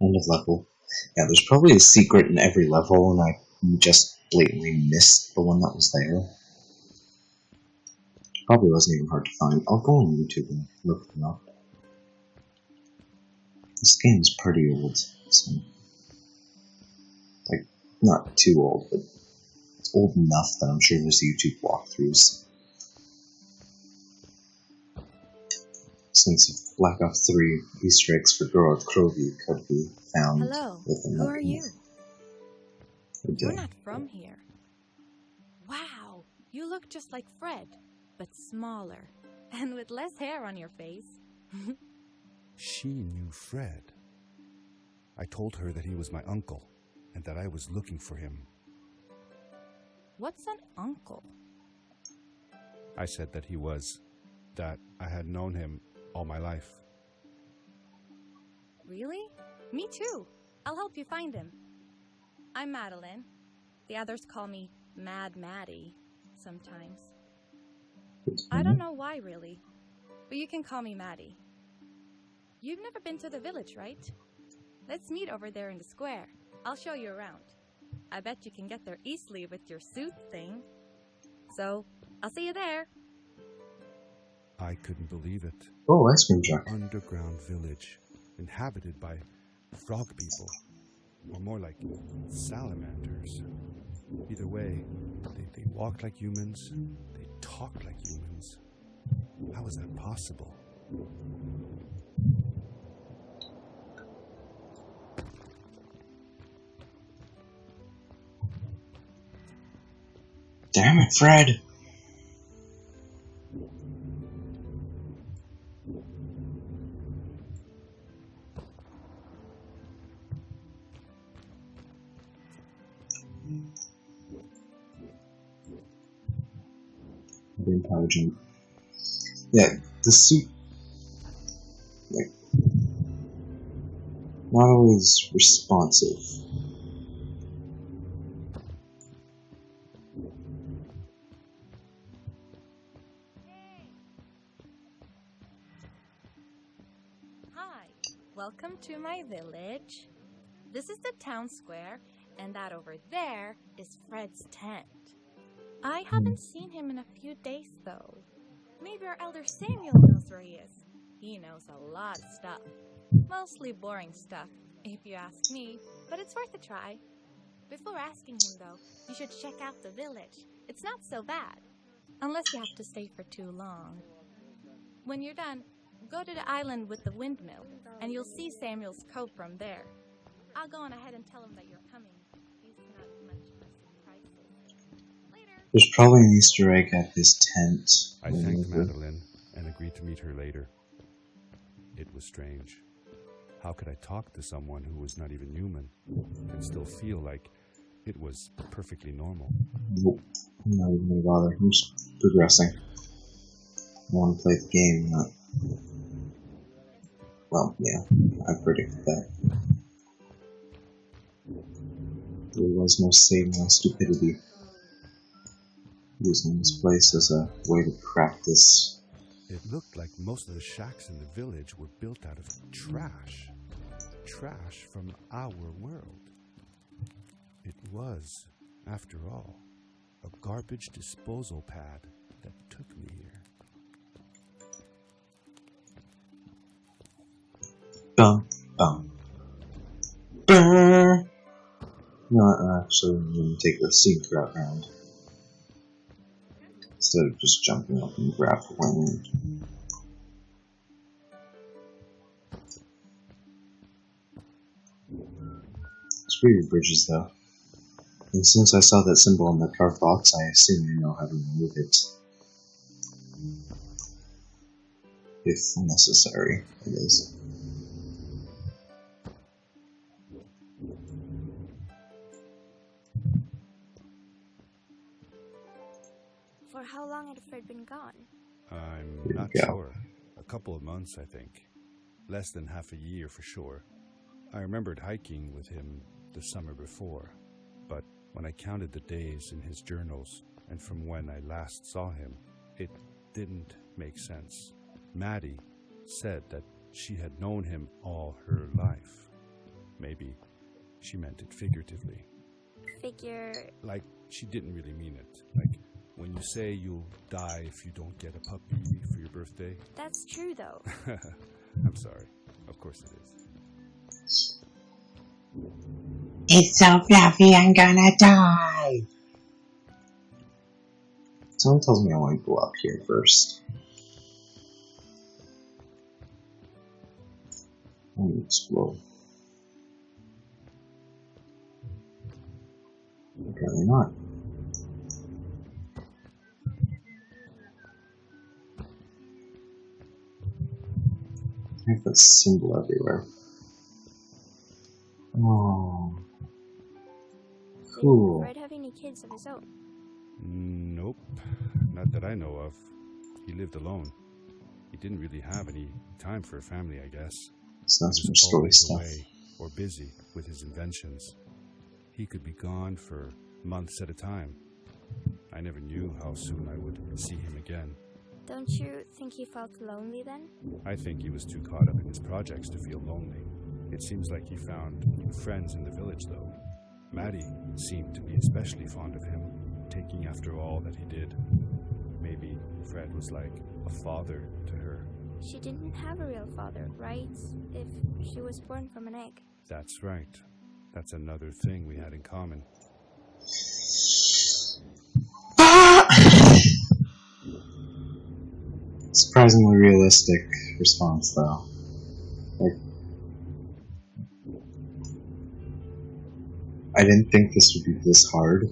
End of level. Yeah, there's probably a secret in every level, and I just blatantly missed the one that was there. Probably wasn't even hard to find. I'll go on YouTube and look them up. This game's pretty old, so like not too old, but it's old enough that I'm sure there's YouTube walkthroughs. Since Black Ops 3 Easter eggs for Geralt Krovi could be found. Hello, who are you? You're not from here. Wow, you look just like Fred, but smaller, and with less hair on your face. She knew Fred. I told her that he was my uncle, and that I was looking for him. What's an uncle? I said that that I had known him all my life. Really? Me too. I'll help you find him. I'm Madeline. The others call me Mad Maddie sometimes. I don't know why, really, but you can call me Maddie. You've never been to the village, right? Let's meet over there in the square. I'll show you around. I bet you can get there easily with your suit thing. So, I'll see you there. I couldn't believe it. Oh, ice cream truck. Underground village, inhabited by frog people, or more like salamanders. Either way, they walked like humans, they talked like humans. How is that possible? Damn it, Fred! Intelligent. Yeah, the suit, like, not always responsive. Hi, welcome to my village. This is the town square, and that over there is Fred's tent. I haven't seen him in a few days, though. Maybe our elder Samuel knows where he is. He knows a lot of stuff. Mostly boring stuff, if you ask me, but it's worth a try. Before asking him, though, you should check out the village. It's not so bad, unless you have to stay for too long. When you're done, go to the island with the windmill, and you'll see Samuel's cove from there. I'll go on ahead and tell him that you're coming. He's not much of surprises. Later. There's probably an Easter egg at his tent. I thanked Madeline and agreed to meet her later. It was strange. How could I talk to someone who was not even human and still feel like it was perfectly normal? Nope. I'm not even gonna bother. I'm just progressing. I want to play the game, not... Well, yeah, I predicted that. There was no saving my stupidity. Using this place as a way to practice. It looked like most of the shacks in the village were built out of trash. Trash from our world. It was, after all, a garbage disposal pad that took me here. Bum, bum. Brr. No, actually, I'm going to take the scenic route round. Instead of just jumping up and grappling. Screw your bridges, though. And since I saw that symbol on the carved box, I assume I know how to remove it. If necessary, it is. For how long had Fred been gone? I'm not sure. A couple of months, I think. Less than half a year for sure. I remembered hiking with him the summer before, but when I counted the days in his journals and from when I last saw him, it didn't make sense. Maddie said that she had known him all her life. Maybe she meant it figuratively. Figure. Like, she didn't really mean it. Like, when you say you'll die if you don't get a puppy for your birthday. That's true, though. I'm sorry. Of course it is. It's so fluffy, I'm gonna die! Someone tells me I want to go up here first. I want to explore. Apparently not. I have that symbol everywhere. Oh. Cool. Did Fred have any kids of his own? Nope. Not that I know of. He lived alone. He didn't really have any time for a family, I guess. So that's He more was story always stuff. away or busy with his inventions. He could be gone for months at a time. I never knew how soon I would see him again. Don't you think he felt lonely then? I think he was too caught up in his projects to feel lonely. It seems like he found new friends in the village, though. Maddie seemed to be especially fond of him, taking after all that he did. Maybe Fred was like a father to her. She didn't have a real father, right? If she was born from an egg. That's right. That's another thing we had in common. Surprisingly realistic response, though. Like, I didn't think this would be this hard.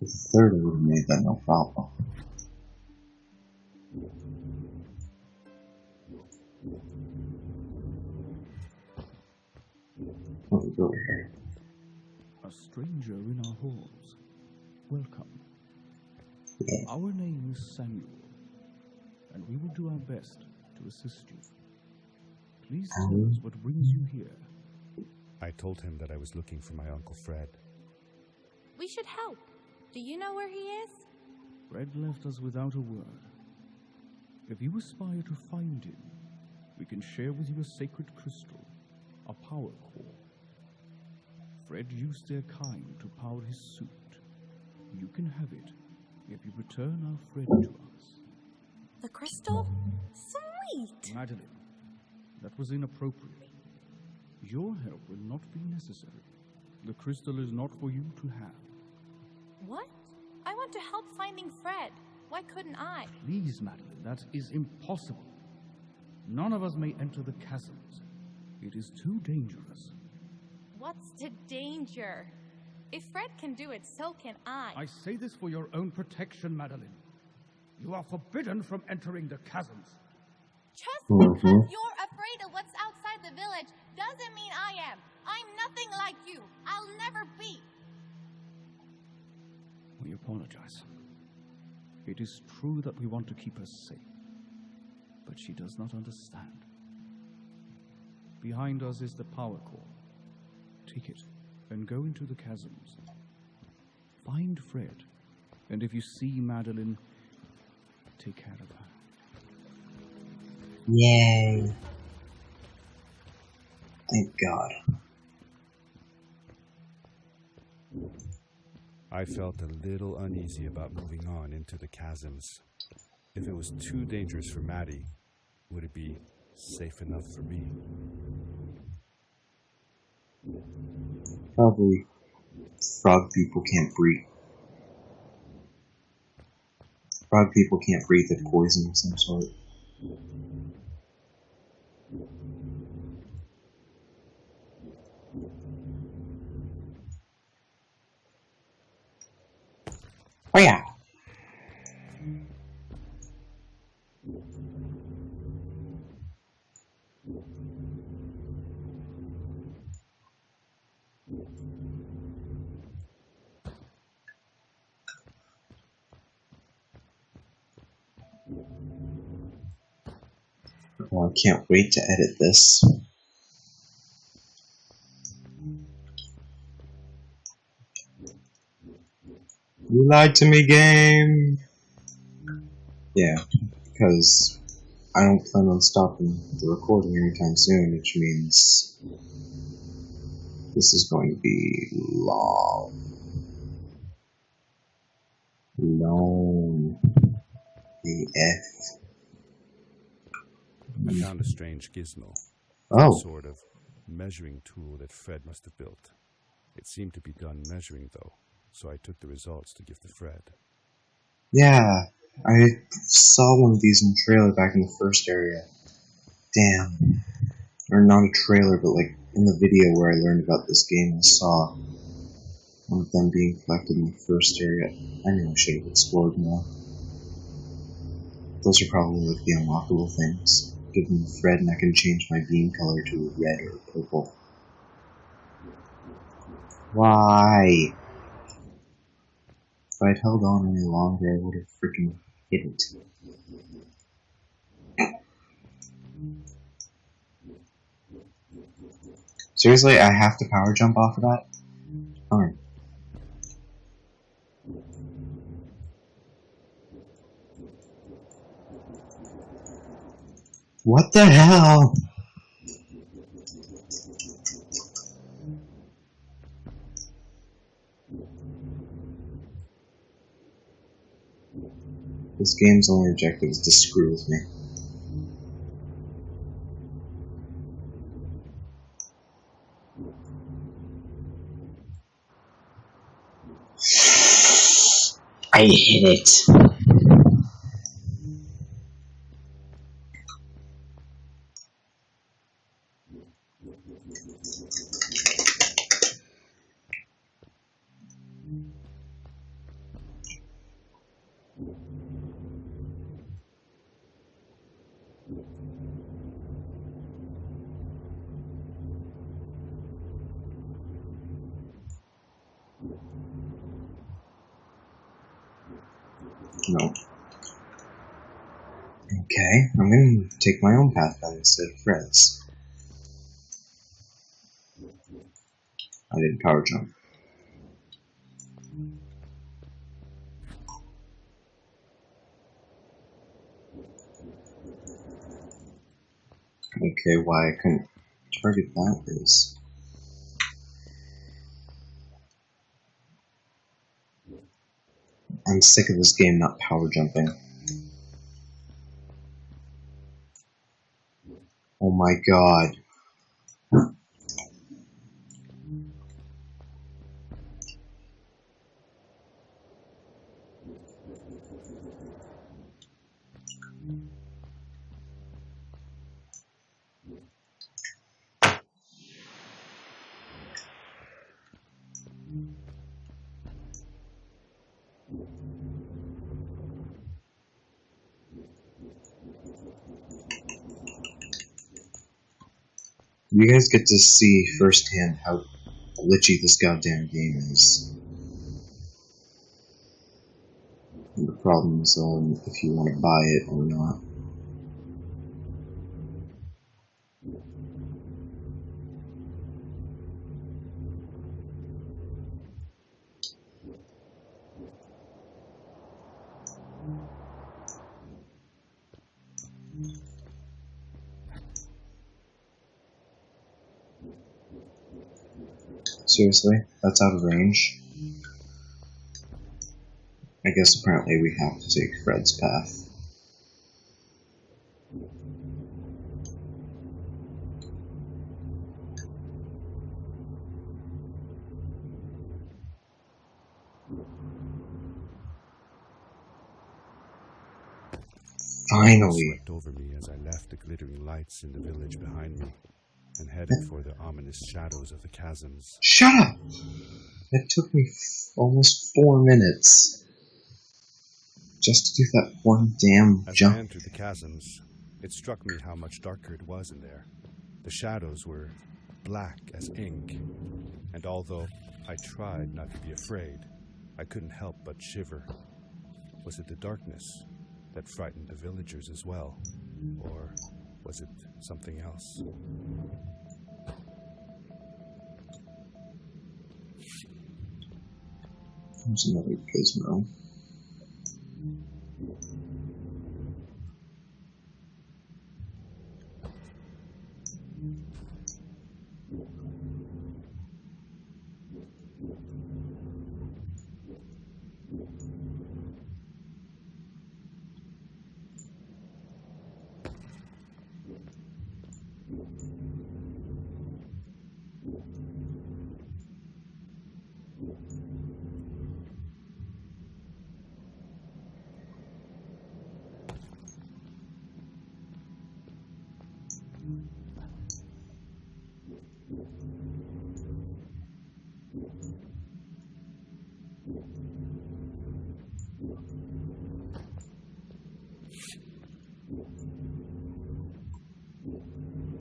The third I would have made that no problem. Oh, go ahead. A stranger in our halls. Welcome. Yeah. Our name is Samuel, and we will do our best to assist you. Please tell us what brings you here. I told him that I was looking for my Uncle Fred. We should help. Do you know where he is? Fred left us without a word. If you aspire to find him, we can share with you a sacred crystal, a power core. Fred used their kind to power his suit. You can have it if you return our Fred to us. The crystal? Sweet! Madeline, that was inappropriate. Your help will not be necessary. The crystal is not for you to have. What? I want to help finding Fred. Why couldn't I? Please, Madeline, that is impossible. None of us may enter the chasms. It is too dangerous. What's the danger? If Fred can do it, so can I. I say this for your own protection, Madeline. You are forbidden from entering the chasms. Just because you're afraid of what's outside the village doesn't mean I am. I'm nothing like you. I'll never be. We apologize. It is true that we want to keep her safe, but she does not understand. Behind us is the power core. Take it and go into the chasms. Find Fred, and if you see Madeline, take care of her. Yay. Thank God. I felt a little uneasy about moving on into the chasms. If it was too dangerous for Maddie, would it be safe enough for me? Probably frog people can't breathe. Frog people can't breathe with poison of some sort. Oh yeah. Well, I can't wait to edit this. You lied to me, game! Yeah, because I don't plan on stopping the recording anytime soon, which means this is going to be long. Long. AF. I found a strange gizmo. Oh. Some sort of measuring tool that Fred must have built. It seemed to be done measuring, though, so I took the results to give to Fred. Yeah, I saw one of these in the trailer back in the first area. Damn. Or not a trailer, but like in the video where I learned about this game, I saw one of them being collected in the first area. I knew I should have explored more. Those are probably like the unlockable things. Give them to Fred and I can change my beam color to red or purple. Why? If I'd held on any longer, I would have freaking hit it. Seriously, I have to power jump off of that? Darn. What the hell? This game's only objective is to screw with me. I hit it. No. Okay, I'm gonna take my own path then instead of Fred's. I didn't power jump. Okay, why I couldn't target that is... I'm sick of this game not power jumping. Oh my god. You guys get to see firsthand how glitchy this goddamn game is. And the problem is if you want to buy it or not. Seriously? That's out of range? I guess apparently we have to take Fred's path. Finally! Swept over me as I left the glittering lights in the village behind me and headed for the ominous shadows of the chasms. Shut up! It took me almost 4 minutes just to do that one damn jump. As I entered the chasms, it struck me how much darker it was in there. The shadows were black as ink, and although I tried not to be afraid, I couldn't help but shiver. Was it the darkness that frightened the villagers as well, or was it something else? There's another gizmo.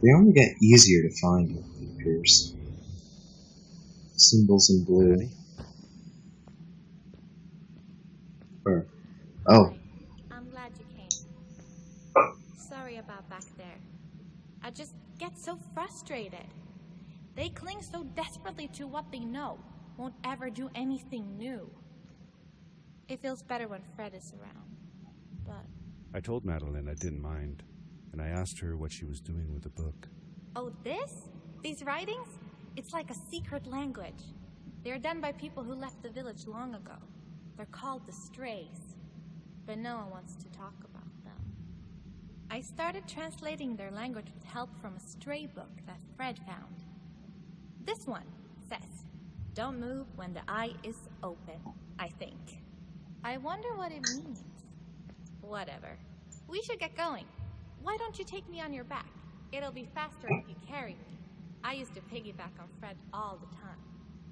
They only get easier to find, it appears. Symbols in blue. Or, oh, Hi. I'm glad you came. Sorry about back there. I just get so frustrated. They cling so desperately to what they know, won't ever do anything new. It feels better when Fred is around, but... I told Madeline I didn't mind, and I asked her what she was doing with the book. Oh, this? These writings? It's like a secret language. They're done by people who left the village long ago. They're called the Strays, but no one wants to talk about them. I started translating their language with help from a stray book that Fred found. This one says, "Don't move when the eye is open," I think. I wonder what it means. Whatever. We should get going. Why don't you take me on your back? It'll be faster if you carry me. I used to piggyback on Fred all the time.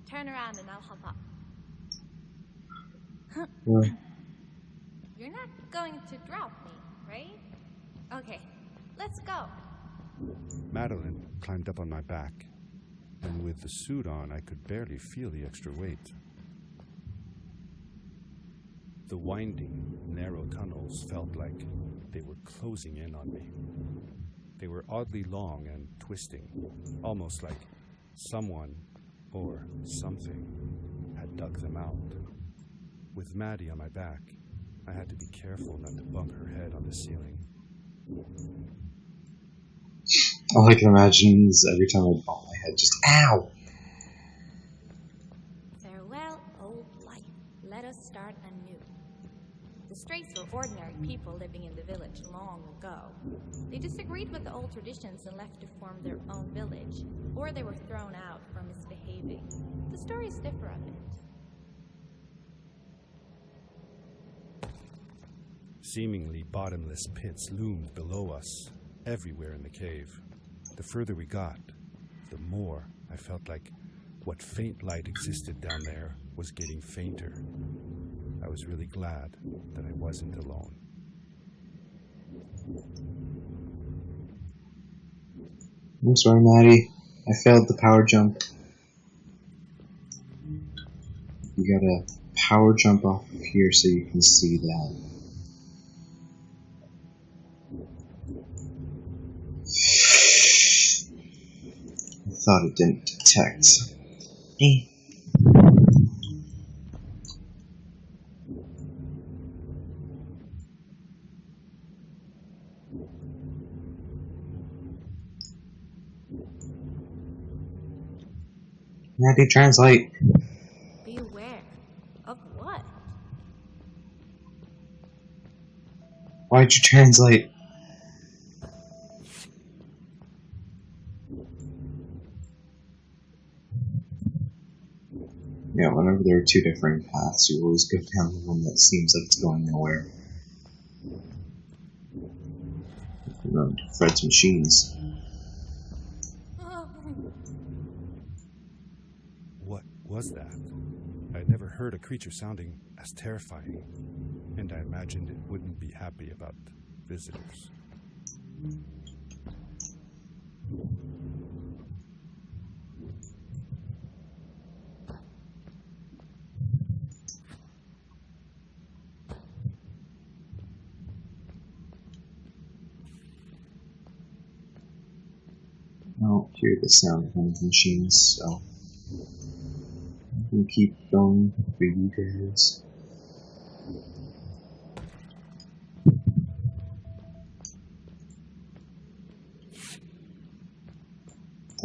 Turn around and I'll hop up. well, You're not going to drop me, right? Okay, let's go. Madeline climbed up on my back, and with the suit on, I could barely feel the extra weight. The winding, narrow tunnels felt like they were closing in on me. They were oddly long and twisting, almost like someone or something had dug them out. With Maddie on my back, I had to be careful not to bump her head on the ceiling. all I can imagine is every time I bump my head, just ow! Farewell, old life. Let us start anew. The Strays were ordinary people living in the village long ago. They disagreed with the old traditions and left to form their own village, or they were thrown out for misbehaving. The stories differ a bit. Seemingly bottomless pits loomed below us, everywhere in the cave. The further we got, the more I felt like what faint light existed down there was getting fainter. I was really glad that I wasn't alone. I'm sorry, Maddie. I failed the power jump. You gotta power jump off of here so you can see that. I thought it didn't detect. Maddie, translate. Beware. Of what? Why'd you translate? Yeah, whenever there are two different paths, you always go down the one that seems like it's going nowhere. Run to Fred's machines. What was that? I'd never heard a creature sounding as terrifying, and I imagined it wouldn't be happy about visitors. I don't hear the sound of any machines, so I can can keep going for you guys.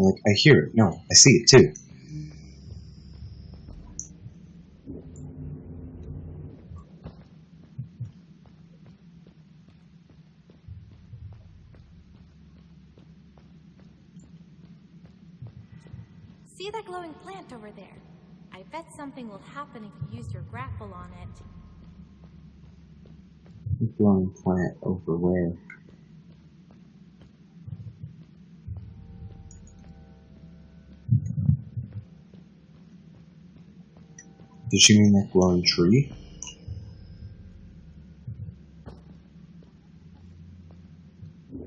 Like, I hear it. No, I see it too. See that glowing plant over there? I bet something will happen if you use your grapple on it. Glowing plant over where? Did she mean that glowing tree?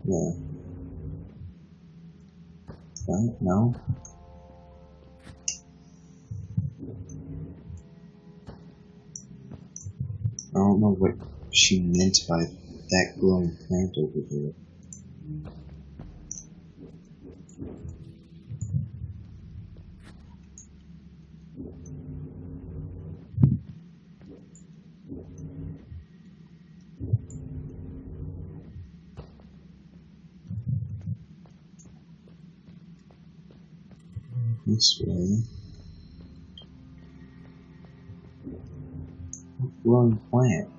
Yeah. That? No? I don't know what she meant by that glowing plant over there. This way. Glowing plant.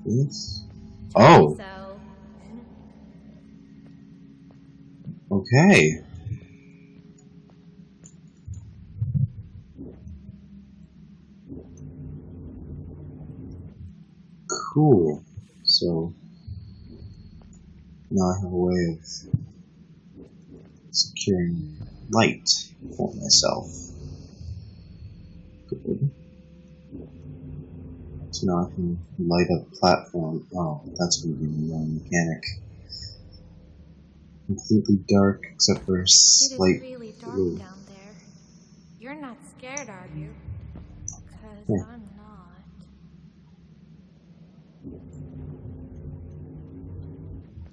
This? Oh! So, Okay. Cool. So, now I have a way of securing light for myself. Good. So now I can light up platform. Oh, that's going to be a new mechanic. Completely dark except for a slight it is really dark blue. down there. You're not scared, are you? Because Yeah. I'm not.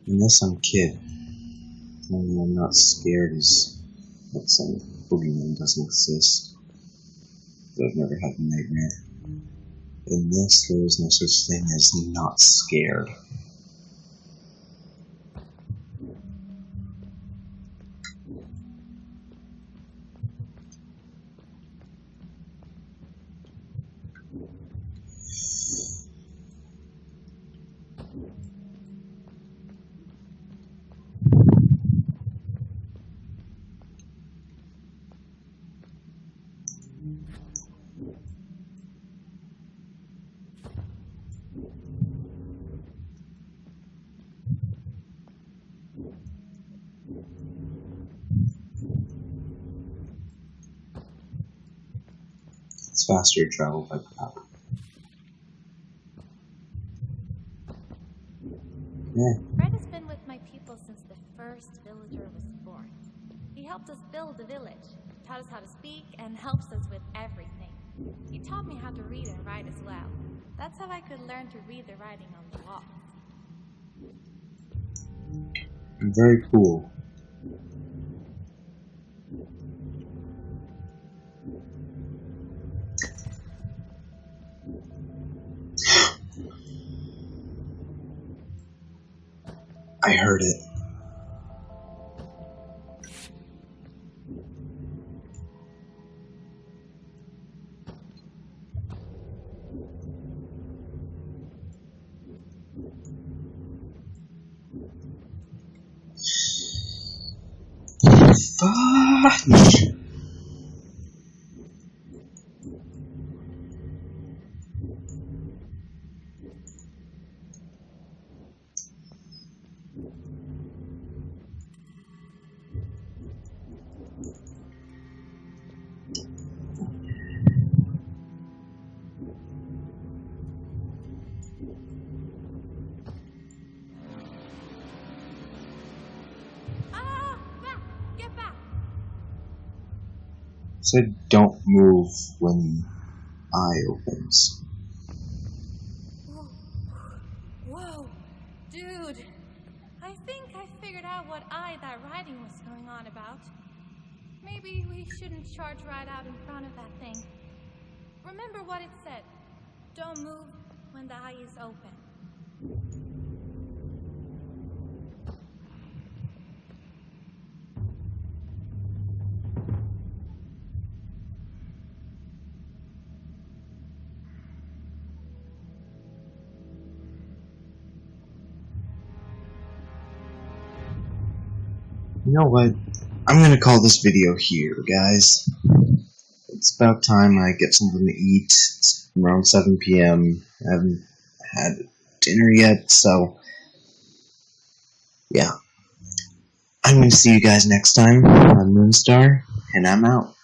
Unless I'm kid. Telling me I'm not scared is like saying boogeyman doesn't exist. But I've never had a nightmare. In this, there is no such thing as not scared. It's faster to travel by crap. Yeah. Fred has been with my people since the first villager was born. He helped us build the village, taught us how to speak, and helps us with everything. He taught me how to read and write as well. That's how I could learn to read the writing on the walls. Very cool. I heard it. Fudge! Ah! Back! Get back! Said don't move when the eye opens. Whoa! Dude! I think I figured out what eye that writing was going on about. maybe we shouldn't charge right out in front of that thing. Remember what it said. Don't move when the eye is open. You know what? I'm gonna call this video here, guys. It's about time I get something to eat. It's around 7 p.m. I haven't had dinner yet, so yeah. I'm gonna see you guys next time on Moonstar, and I'm out.